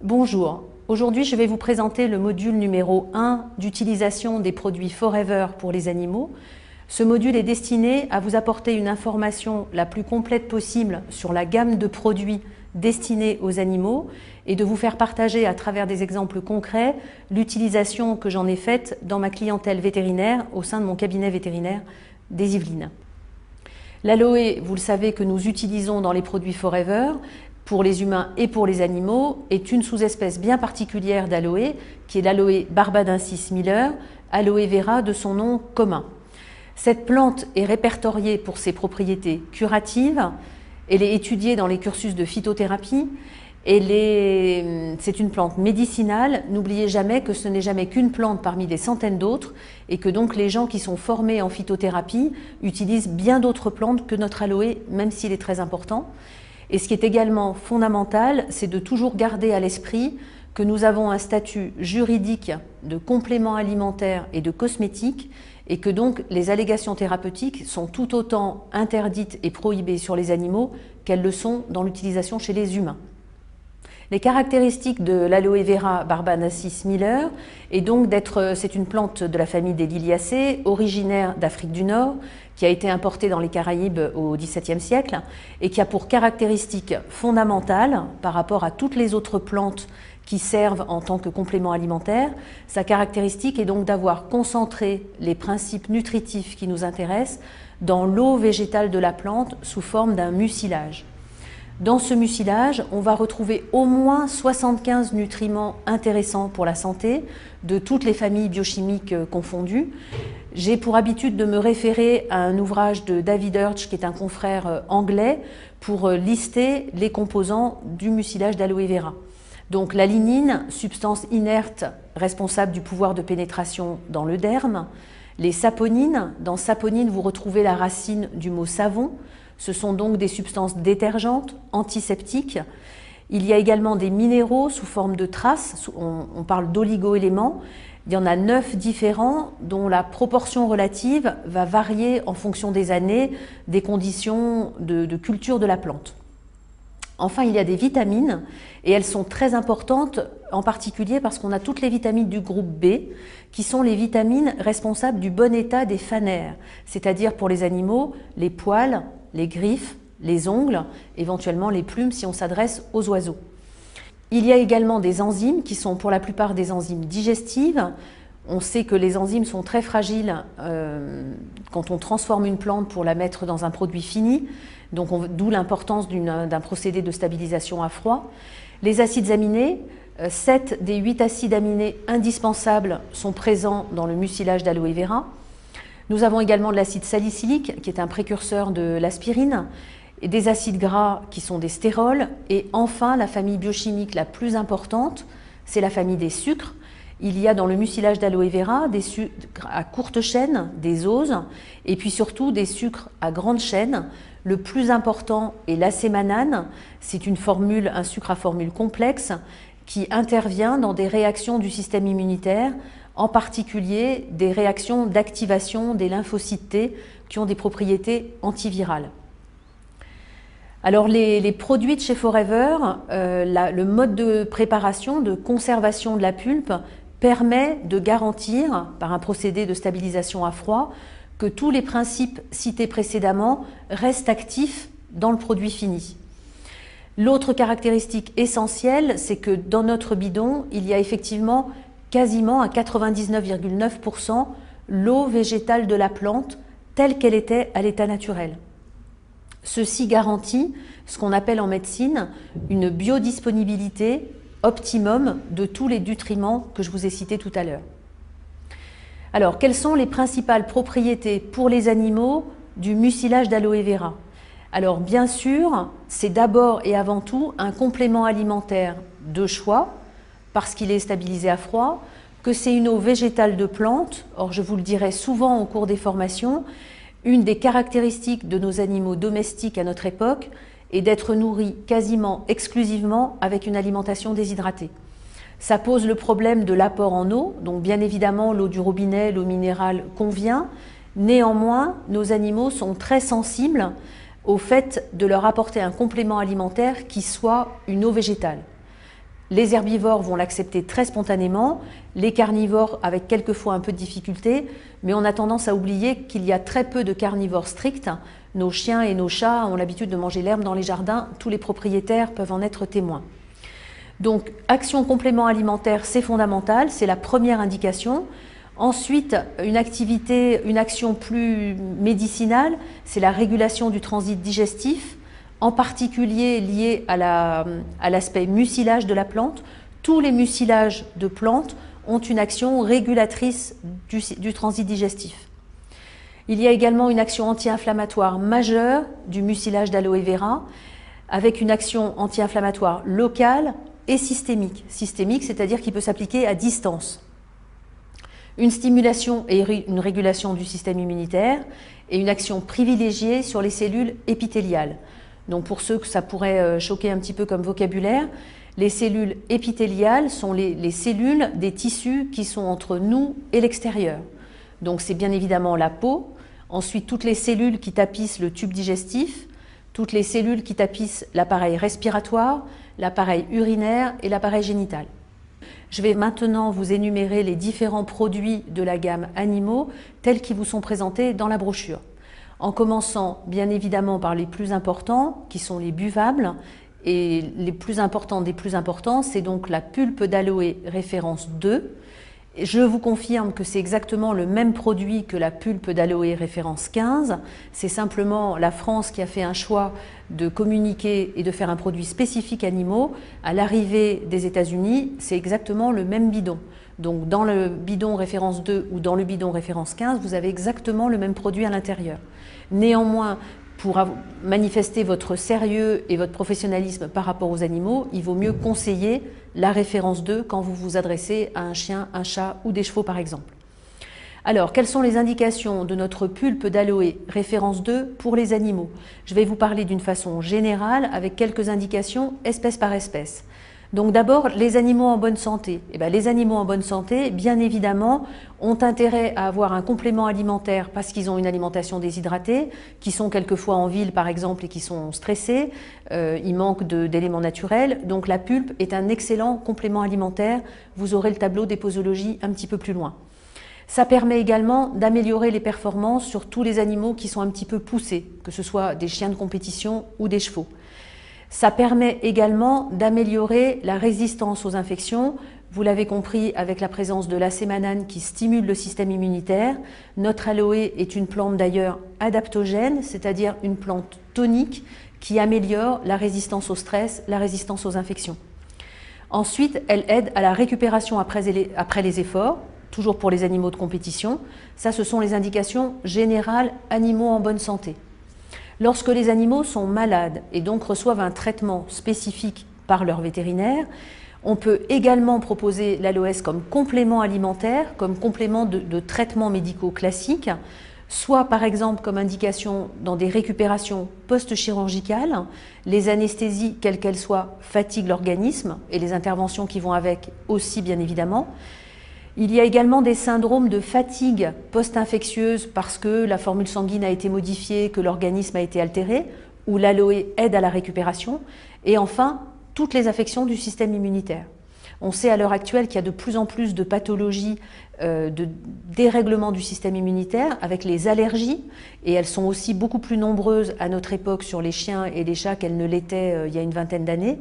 Bonjour, aujourd'hui je vais vous présenter le module numéro 1 d'utilisation des produits Forever pour les animaux. Ce module est destiné à vous apporter une information la plus complète possible sur la gamme de produits destinés aux animaux et de vous faire partager à travers des exemples concrets l'utilisation que j'en ai faite dans ma clientèle vétérinaire au sein de mon cabinet vétérinaire des Yvelines. L'aloe, vous le savez, que nous utilisons dans les produits Forever pour les humains et pour les animaux, est une sous-espèce bien particulière d'aloe, qui est l'aloe barbadensis Miller, aloe vera de son nom commun. Cette plante est répertoriée pour ses propriétés curatives, elle est étudiée dans les cursus de phytothérapie, c'est une plante médicinale. N'oubliez jamais que ce n'est jamais qu'une plante parmi des centaines d'autres et que donc les gens qui sont formés en phytothérapie utilisent bien d'autres plantes que notre aloe, même s'il est très important. Et ce qui est également fondamental, c'est de toujours garder à l'esprit que nous avons un statut juridique de complément alimentaire et de cosmétique et que donc les allégations thérapeutiques sont tout autant interdites et prohibées sur les animaux qu'elles le sont dans l'utilisation chez les humains. Les caractéristiques de l'aloe vera barbadensis Miller est donc c'est une plante de la famille des Liliacées, originaire d'Afrique du Nord, qui a été importée dans les Caraïbes au XVIIe siècle et qui a pour caractéristique fondamentale par rapport à toutes les autres plantes qui servent en tant que complément alimentaire. Sa caractéristique est donc d'avoir concentré les principes nutritifs qui nous intéressent dans l'eau végétale de la plante sous forme d'un mucilage. Dans ce mucilage, on va retrouver au moins 75 nutriments intéressants pour la santé, de toutes les familles biochimiques confondues. J'ai pour habitude de me référer à un ouvrage de David Hirsch, qui est un confrère anglais, pour lister les composants du mucilage d'aloe vera. Donc la lignine, substance inerte responsable du pouvoir de pénétration dans le derme. Les saponines, dans saponine vous retrouvez la racine du mot savon. Ce sont donc des substances détergentes, antiseptiques. Il y a également des minéraux sous forme de traces, on parle d'oligo-éléments. Il y en a 9 différents dont la proportion relative va varier en fonction des années, des conditions de culture de la plante. Enfin, il y a des vitamines et elles sont très importantes, en particulier parce qu'on a toutes les vitamines du groupe B, qui sont les vitamines responsables du bon état des fanères, c'est-à-dire pour les animaux, les poils, les griffes, les ongles, éventuellement les plumes si on s'adresse aux oiseaux. Il y a également des enzymes qui sont pour la plupart des enzymes digestives. On sait que les enzymes sont très fragiles quand on transforme une plante pour la mettre dans un produit fini, donc d'où l'importance d'un procédé de stabilisation à froid. Les acides aminés, 7 des 8 acides aminés indispensables sont présents dans le mucilage d'aloe vera. Nous avons également de l'acide salicylique qui est un précurseur de l'aspirine, et des acides gras qui sont des stérols, et enfin la famille biochimique la plus importante, c'est la famille des sucres. Il y a dans le mucilage d'aloe vera des sucres à courte chaîne, des oses, et puis surtout des sucres à grande chaîne. Le plus important est l'acémanane, c'est un sucre à formule complexe qui intervient dans des réactions du système immunitaire, en particulier des réactions d'activation des lymphocytes T qui ont des propriétés antivirales. Alors les produits de chez Forever, le mode de préparation, de conservation de la pulpe permet de garantir, par un procédé de stabilisation à froid, que tous les principes cités précédemment restent actifs dans le produit fini. L'autre caractéristique essentielle, c'est que dans notre bidon, il y a effectivement quasiment à 99,9% l'eau végétale de la plante telle qu'elle était à l'état naturel. Ceci garantit ce qu'on appelle en médecine une biodisponibilité optimum de tous les nutriments que je vous ai cités tout à l'heure. Alors, quelles sont les principales propriétés pour les animaux du mucilage d'aloe vera? Alors, bien sûr, c'est d'abord et avant tout un complément alimentaire de choix, parce qu'il est stabilisé à froid, que c'est une eau végétale de plante. Or, je vous le dirai souvent au cours des formations, une des caractéristiques de nos animaux domestiques à notre époque est d'être nourris quasiment exclusivement avec une alimentation déshydratée. Ça pose le problème de l'apport en eau, donc bien évidemment l'eau du robinet, l'eau minérale convient. Néanmoins, nos animaux sont très sensibles au fait de leur apporter un complément alimentaire qui soit une eau végétale. Les herbivores vont l'accepter très spontanément, les carnivores avec quelquefois un peu de difficulté, mais on a tendance à oublier qu'il y a très peu de carnivores stricts. Nos chiens et nos chats ont l'habitude de manger l'herbe dans les jardins, tous les propriétaires peuvent en être témoins. Donc, action complément alimentaire, c'est fondamental, c'est la première indication. Ensuite, une action plus médicinale, c'est la régulation du transit digestif, en particulier liée à l'aspect mucilage de la plante. Tous les mucilages de plantes ont une action régulatrice du transit digestif. Il y a également une action anti-inflammatoire majeure du mucilage d'aloe vera, avec une action anti-inflammatoire locale et systémique. Systémique, c'est-à-dire qu'il peut s'appliquer à distance. Une stimulation et une régulation du système immunitaire et une action privilégiée sur les cellules épithéliales. Donc pour ceux que ça pourrait choquer un petit peu comme vocabulaire, les cellules épithéliales sont les cellules des tissus qui sont entre nous et l'extérieur. Donc c'est bien évidemment la peau, ensuite toutes les cellules qui tapissent le tube digestif, toutes les cellules qui tapissent l'appareil respiratoire, l'appareil urinaire et l'appareil génital. Je vais maintenant vous énumérer les différents produits de la gamme animaux tels qu'ils vous sont présentés dans la brochure. En commençant bien évidemment par les plus importants, qui sont les buvables, et les plus importants des plus importants, c'est donc la pulpe d'aloe référence 2. Je vous confirme que c'est exactement le même produit que la pulpe d'aloe référence 15. C'est simplement la France qui a fait un choix de communiquer et de faire un produit spécifique animaux. À l'arrivée des États-Unis, c'est exactement le même bidon. Donc dans le bidon référence 2 ou dans le bidon référence 15, vous avez exactement le même produit à l'intérieur. Néanmoins, pour manifester votre sérieux et votre professionnalisme par rapport aux animaux, il vaut mieux conseiller la référence 2 quand vous vous adressez à un chien, un chat ou des chevaux par exemple. Alors, quelles sont les indications de notre pulpe d'aloe référence 2 pour les animaux? Je vais vous parler d'une façon générale avec quelques indications espèce par espèce. Donc d'abord, les animaux en bonne santé. Les animaux en bonne santé, bien évidemment, ont intérêt à avoir un complément alimentaire parce qu'ils ont une alimentation déshydratée, qui sont quelquefois en ville par exemple et qui sont stressés, ils manquent d'éléments naturels. Donc la pulpe est un excellent complément alimentaire. Vous aurez le tableau des posologies un petit peu plus loin. Ça permet également d'améliorer les performances sur tous les animaux qui sont un petit peu poussés, que ce soit des chiens de compétition ou des chevaux. Ça permet également d'améliorer la résistance aux infections. Vous l'avez compris avec la présence de l'acémanane qui stimule le système immunitaire. Notre aloe est une plante d'ailleurs adaptogène, c'est-à-dire une plante tonique qui améliore la résistance au stress, la résistance aux infections. Ensuite, elle aide à la récupération après les efforts, toujours pour les animaux de compétition. Ça, ce sont les indications générales animaux en bonne santé. Lorsque les animaux sont malades et donc reçoivent un traitement spécifique par leur vétérinaire, on peut également proposer l'aloès comme complément alimentaire, comme complément de traitements médicaux classiques, soit par exemple comme indication dans des récupérations post-chirurgicales. Les anesthésies, quelles qu'elles soient, fatiguent l'organisme et les interventions qui vont avec aussi bien évidemment. Il y a également des syndromes de fatigue post-infectieuse parce que la formule sanguine a été modifiée, que l'organisme a été altéré, où l'aloe aide à la récupération. Et enfin, toutes les affections du système immunitaire. On sait à l'heure actuelle qu'il y a de plus en plus de pathologies, de dérèglement du système immunitaire avec les allergies, et elles sont aussi beaucoup plus nombreuses à notre époque sur les chiens et les chats qu'elles ne l'étaient il y a une vingtaine d'années.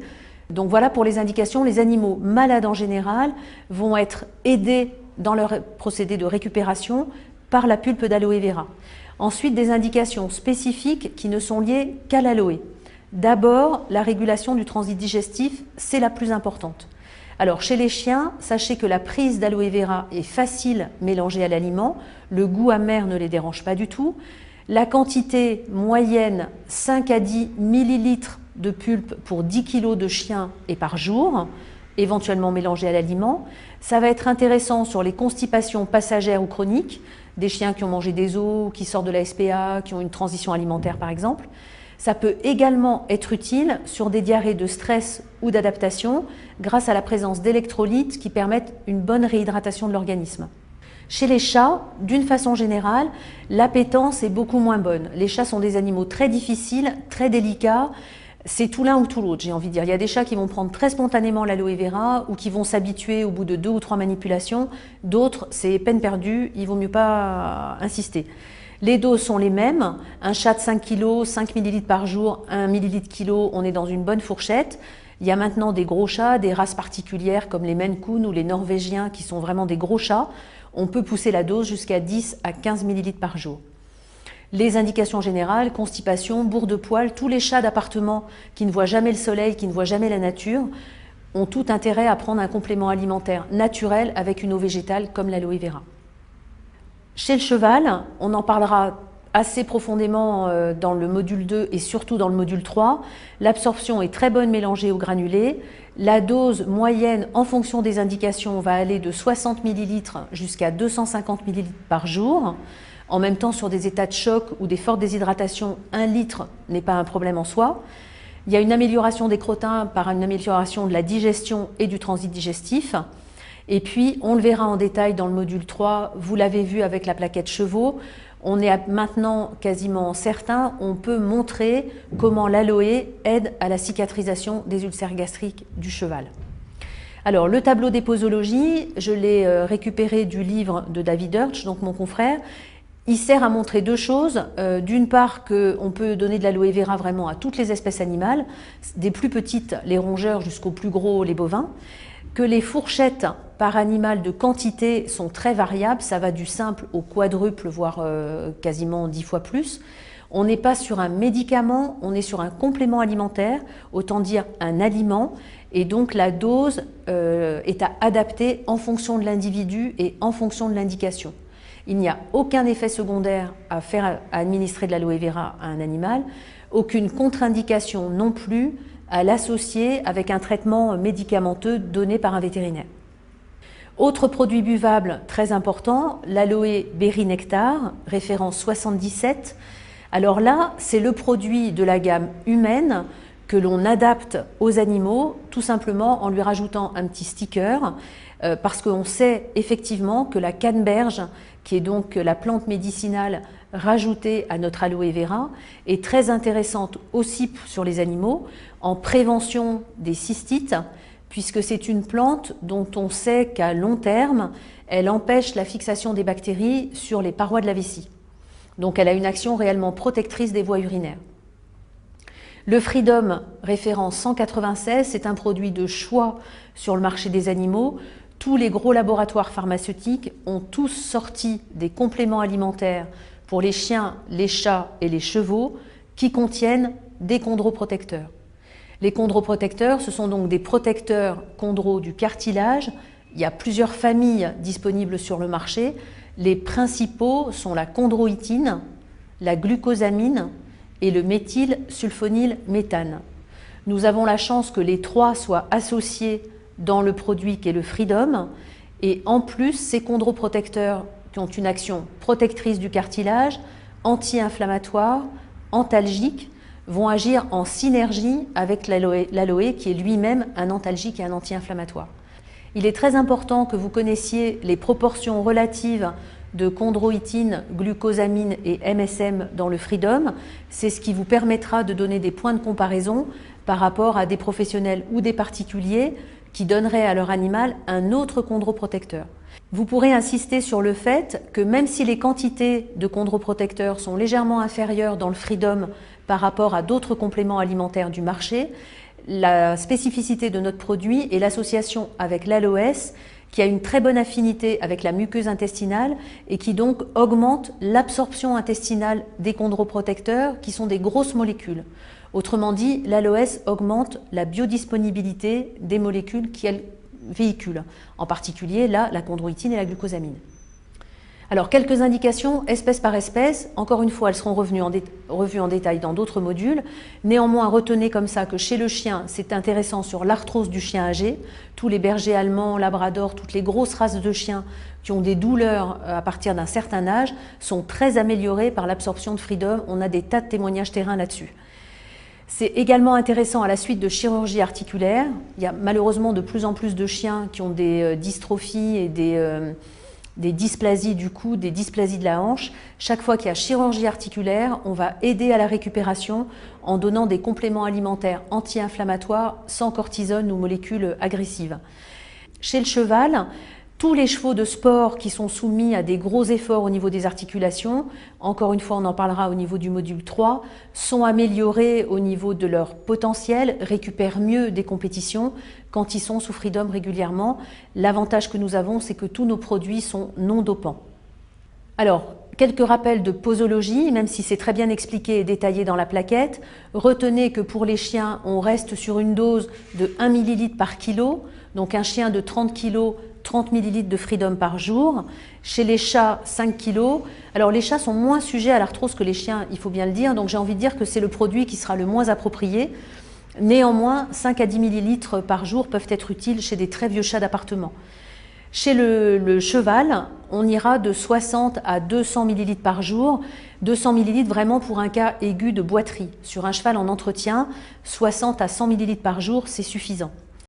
Donc voilà pour les indications. Les animaux malades en général vont être aidés dans leur procédé de récupération par la pulpe d'aloe vera. Ensuite, des indications spécifiques qui ne sont liées qu'à l'aloe. D'abord, la régulation du transit digestif, c'est la plus importante. Alors chez les chiens, sachez que la prise d'aloe vera est facile mélangée à l'aliment, le goût amer ne les dérange pas du tout. La quantité moyenne, 5 à 10 millilitres de pulpe pour 10 kg de chien et par jour, éventuellement mélangée à l'aliment. Ça va être intéressant sur les constipations passagères ou chroniques, des chiens qui ont mangé des os, qui sortent de la SPA, qui ont une transition alimentaire par exemple. Ça peut également être utile sur des diarrhées de stress ou d'adaptation grâce à la présence d'électrolytes qui permettent une bonne réhydratation de l'organisme. Chez les chats, d'une façon générale, l'appétence est beaucoup moins bonne. Les chats sont des animaux très difficiles, très délicats. C'est tout l'un ou tout l'autre, j'ai envie de dire. Il y a des chats qui vont prendre très spontanément l'aloe vera ou qui vont s'habituer au bout de 2 ou 3 manipulations. D'autres, c'est peine perdue, il vaut mieux pas insister. Les doses sont les mêmes. Un chat de 5 kg, 5 ml par jour, 1 ml kilo, on est dans une bonne fourchette. Il y a maintenant des gros chats, des races particulières comme les Maine Coon ou les Norvégiens qui sont vraiment des gros chats. On peut pousser la dose jusqu'à 10 à 15 ml par jour. Les indications générales, constipation, bourre de poils, tous les chats d'appartement qui ne voient jamais le soleil, qui ne voient jamais la nature, ont tout intérêt à prendre un complément alimentaire naturel avec une eau végétale comme l'aloe vera. Chez le cheval, on en parlera assez profondément dans le module 2 et surtout dans le module 3. L'absorption est très bonne mélangée au granulé. La dose moyenne en fonction des indications va aller de 60 ml jusqu'à 250 ml par jour. En même temps, sur des états de choc ou des fortes déshydratations, 1 litre n'est pas un problème en soi. Il y a une amélioration des crottins par une amélioration de la digestion et du transit digestif. Et puis, on le verra en détail dans le module 3, vous l'avez vu avec la plaquette chevaux. On est maintenant quasiment certain, on peut montrer comment l'aloe aide à la cicatrisation des ulcères gastriques du cheval. Alors, le tableau des posologies, je l'ai récupéré du livre de David Hirsch, donc mon confrère. Il sert à montrer deux choses. D'une part, qu'on peut donner de l'aloe vera vraiment à toutes les espèces animales, des plus petites, les rongeurs, jusqu'aux plus gros, les bovins. Que les fourchettes par animal de quantité sont très variables, ça va du simple au quadruple, voire quasiment 10 fois plus. On n'est pas sur un médicament, on est sur un complément alimentaire, autant dire un aliment, et donc la dose est à adapter en fonction de l'individu et en fonction de l'indication. Il n'y a aucun effet secondaire à administrer de l'aloe vera à un animal, aucune contre-indication non plus à l'associer avec un traitement médicamenteux donné par un vétérinaire. Autre produit buvable très important, l'aloe berry nectar, référence 77. Alors là, c'est le produit de la gamme humaine que l'on adapte aux animaux, tout simplement en lui rajoutant un petit sticker, parce qu'on sait effectivement que la canneberge, qui est donc la plante médicinale rajoutée à notre aloe vera, est très intéressante aussi sur les animaux en prévention des cystites, puisque c'est une plante dont on sait qu'à long terme, elle empêche la fixation des bactéries sur les parois de la vessie. Donc elle a une action réellement protectrice des voies urinaires. Le Freedom, référence 196, c'est un produit de choix sur le marché des animaux. Tous les gros laboratoires pharmaceutiques ont tous sorti des compléments alimentaires pour les chiens, les chats et les chevaux qui contiennent des chondroprotecteurs. Les chondroprotecteurs, ce sont donc des protecteurs chondro du cartilage. Il y a plusieurs familles disponibles sur le marché. Les principaux sont la chondroïtine, la glucosamine et le méthylsulfonylméthane. Nous avons la chance que les trois soient associés dans le produit qui est le Freedom, et en plus ces chondroprotecteurs qui ont une action protectrice du cartilage, anti-inflammatoire, antalgique, vont agir en synergie avec l'aloe qui est lui-même un antalgique et un anti-inflammatoire. Il est très important que vous connaissiez les proportions relatives de chondroïtine, glucosamine et MSM dans le Freedom. C'est ce qui vous permettra de donner des points de comparaison par rapport à des professionnels ou des particuliers qui donneraient à leur animal un autre chondroprotecteur. Vous pourrez insister sur le fait que même si les quantités de chondroprotecteurs sont légèrement inférieures dans le Freedom par rapport à d'autres compléments alimentaires du marché, la spécificité de notre produit est l'association avec l'aloès qui a une très bonne affinité avec la muqueuse intestinale et qui donc augmente l'absorption intestinale des chondroprotecteurs qui sont des grosses molécules. Autrement dit, l'aloès augmente la biodisponibilité des molécules qu'elle véhicule, en particulier là, la chondroïtine et la glucosamine. Alors, quelques indications espèce par espèce. Encore une fois, elles seront revues en détail dans d'autres modules. Néanmoins, retenez comme ça que chez le chien, c'est intéressant sur l'arthrose du chien âgé. Tous les bergers allemands, labradors, toutes les grosses races de chiens qui ont des douleurs à partir d'un certain âge sont très améliorées par l'absorption de Freedom. On a des tas de témoignages terrain là-dessus. C'est également intéressant à la suite de chirurgie articulaire. Il y a malheureusement de plus en plus de chiens qui ont des dystrophies et des dysplasies du cou, des dysplasies de la hanche. Chaque fois qu'il y a chirurgie articulaire, on va aider à la récupération en donnant des compléments alimentaires anti-inflammatoires sans cortisone ou molécules agressives. Chez le cheval, tous les chevaux de sport qui sont soumis à des gros efforts au niveau des articulations, encore une fois on en parlera au niveau du module 3, sont améliorés au niveau de leur potentiel, récupèrent mieux des compétitions quand ils sont sous freedom régulièrement. L'avantage que nous avons, c'est que tous nos produits sont non dopants. Alors, quelques rappels de posologie, même si c'est très bien expliqué et détaillé dans la plaquette. Retenez que pour les chiens, on reste sur une dose de 1 ml par kilo, donc un chien de 30 kg, 30 ml de freedom par jour. Chez les chats, 5 kg. Alors les chats sont moins sujets à l'arthrose que les chiens, il faut bien le dire, donc j'ai envie de dire que c'est le produit qui sera le moins approprié. Néanmoins, 5 à 10 ml par jour peuvent être utiles chez des très vieux chats d'appartement. Chez le cheval, on ira de 60 à 200 ml par jour. 200 ml vraiment pour un cas aigu de boiterie. Sur un cheval en entretien, 60 à 100 ml par jour, c'est suffisant.